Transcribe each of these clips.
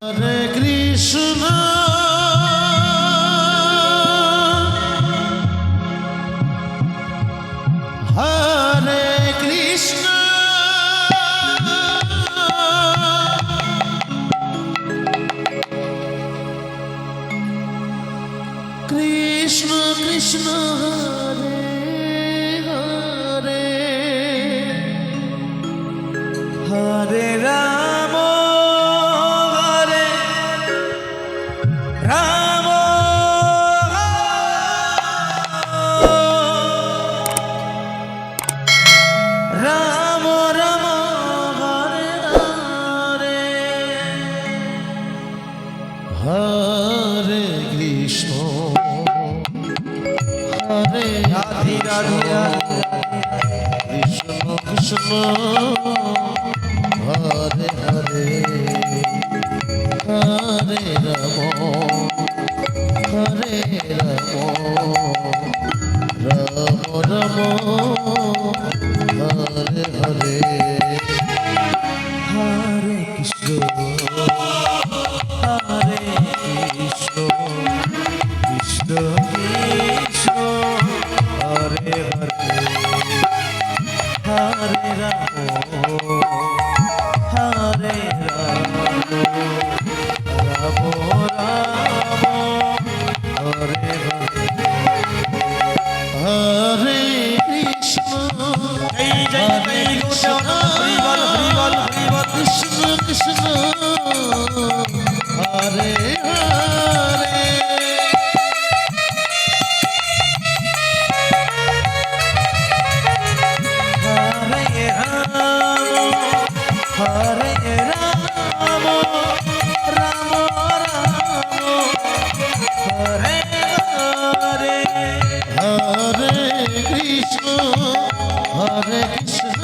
হরে Krishna হরে Krishna Krishna Krishna Hare Hare Hare Ram হরে Ram Ram Ram Hare Hare Hare Krishna হরে Radhe Radhe Krishna Krishna Hare Hare Hare Ram হরে Ram Ram Ram Hare Hare Hare Krishna হরে Krishna Krishna Krishna Hare Hare Hare Ram হরে Ram Ram Ram Hare Hare Hare Krishna হরে Krishna Krishna Krishna Hare Hare Hare Ram Ram Ram Hare Hare Hare Krishna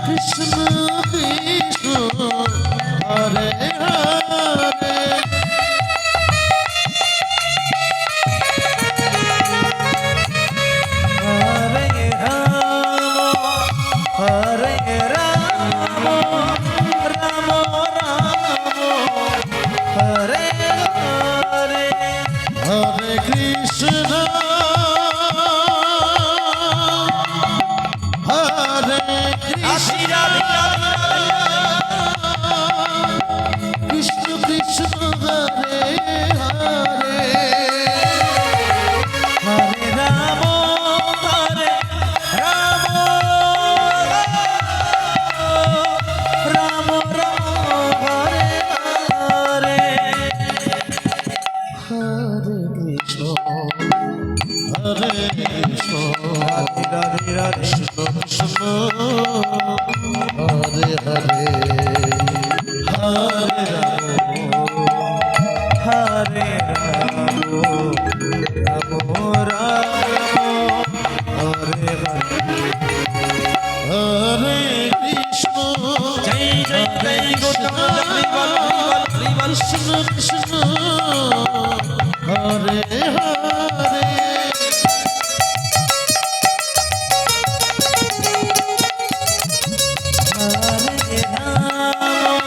Krishna Krishna Hare Hare Hare Ram Ram Ram Hare Hare Hare Krishna হরে Krishna Krishna Krishna Hare Hare Hare Ram হরে Ram Ram Ram Hare Hare Hare Krishna হরে Krishna Radhe Radhe Radhe Krishna Krishna Hare Hare Hare Ram হরে Ram Ram Ram Hare Hare Hare Krishna জয় জয় জয় Krishna Krishna Hare Hare Hare Ram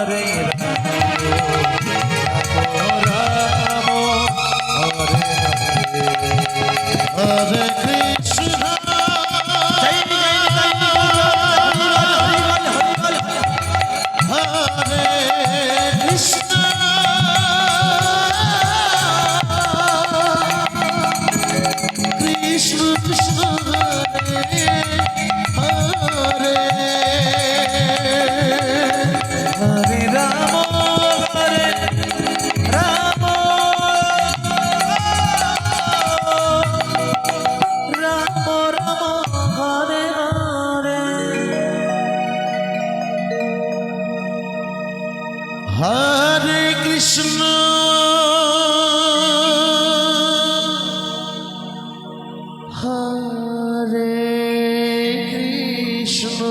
হরে Ram Hare Hare Krishna হরে Krishna Krishna Krishna Hare Hare Hare Ram হরে Ram Ram Ram Hare Hare Hare Krishna হরে Krishna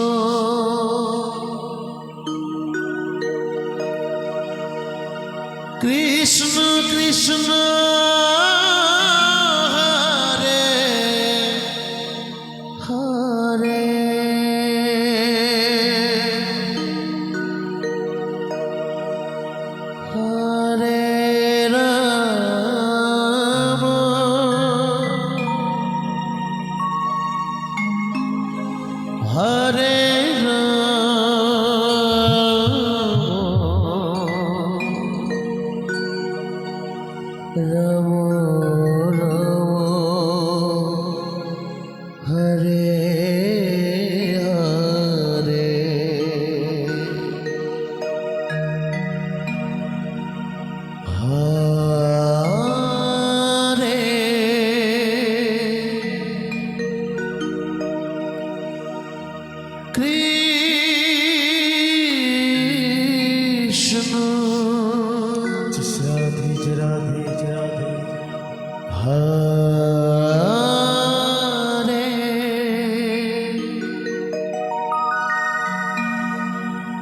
Krishna Krishna Hare Hare Hare Ram হরে Ram Ram Hare Hare Hare Krishna Radhe Radhe Radhe হরে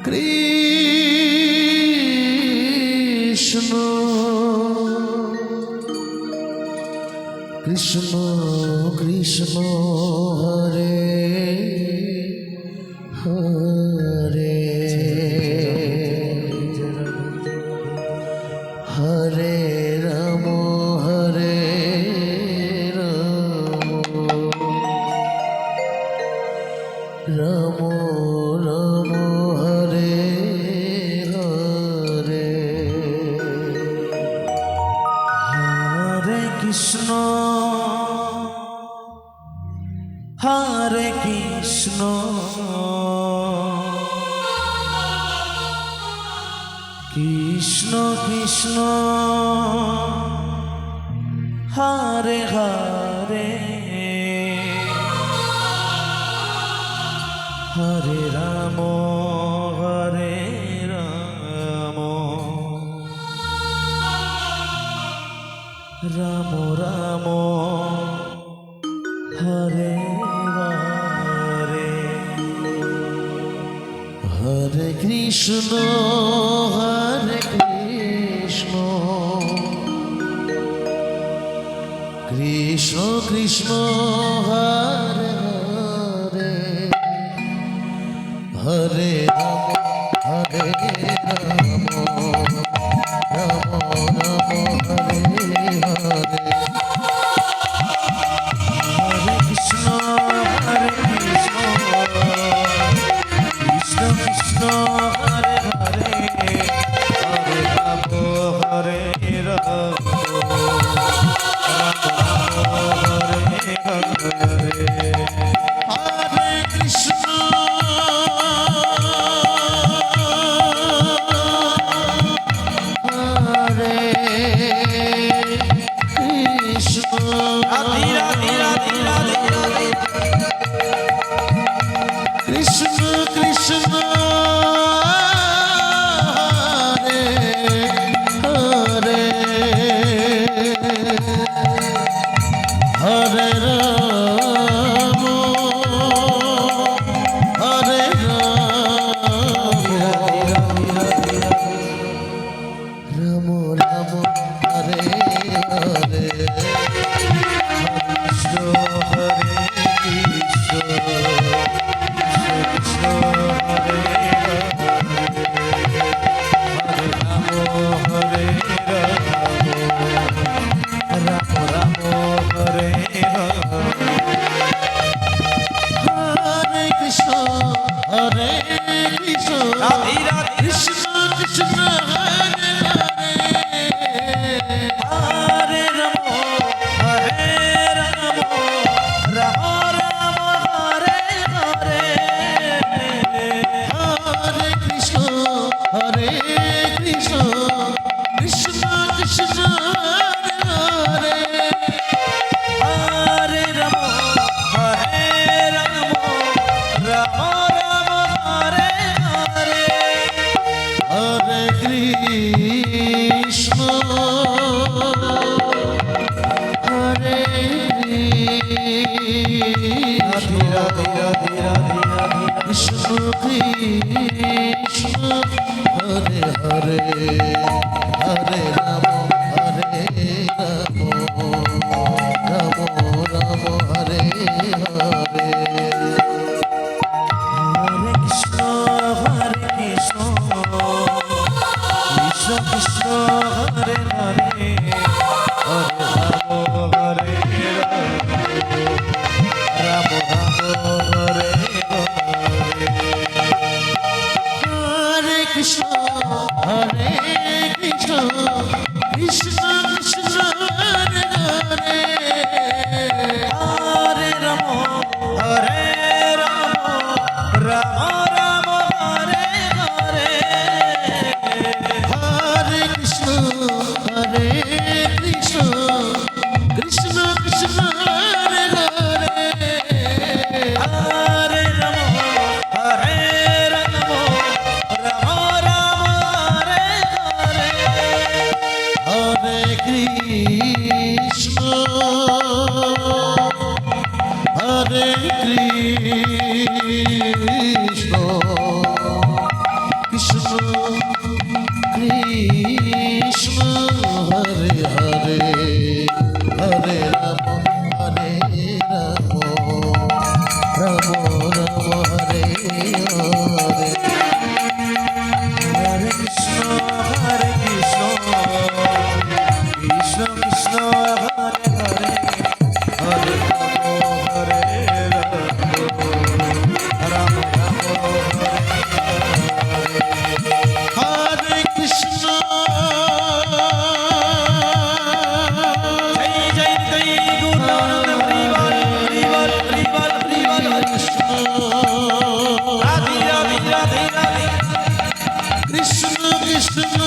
Krishna Krishna Krishna Hare Hare Hare Ram হরে Ram Ram Hare Hare Hare Krishna হরে Krishna Krishna Krishna Hare Hare Hare Ram হরে Ram Ram Ram Hare Hare Hare Krishna হরে Krishna Krishna Krishna Hare Hare Hare Ram হরে Ram Ram Ram Hare Hare Hare Krishna হরে Krishna Krishna Krishna Hare Hare Hare Ram হরে Ram Ram Hare Hare Hare Krishna Radhe Radhe Krishna Krishna Hare Hare Hare Ram হরে Ram Ram Ram Hare Hare Hare Krishna Krishna Krishna Hare Hare Ram হরে Ram Ram Ram Hare Hare Hare Krishna হরে Radhe Radhe Radhe Radhe Radhe Krishna Krishna Hare Hare Hare Ram Ram Ram Hare Hare Hare Krishna Krishna Krishna Krishna Hare Hare Hare Ram হরে Ram Ram Hare Hare Hare Krishna Krishna Krishna Krishna Hare Hare Hare Ram হরে Ram Ram Ram Hare Hare Hare Krishna Krishna Krishna Krishna Hare Hare Hare Ram হরে Ram Ram Ram Hare Hare Hare Krishna হরে Krishna Krishna Krishna Hare Hare Hare Ram Ram Ram Hare Hare Hare Krishna Krishna Krishna Hare Hare Hare Ram Ram Ram Hare Hare Krishna জয় জয় জয় গুরুনানন্দ হরিবল হরিবল হরিবল হরিবল Krishna Radhe Radhe Radhe Radhe Krishna Krishna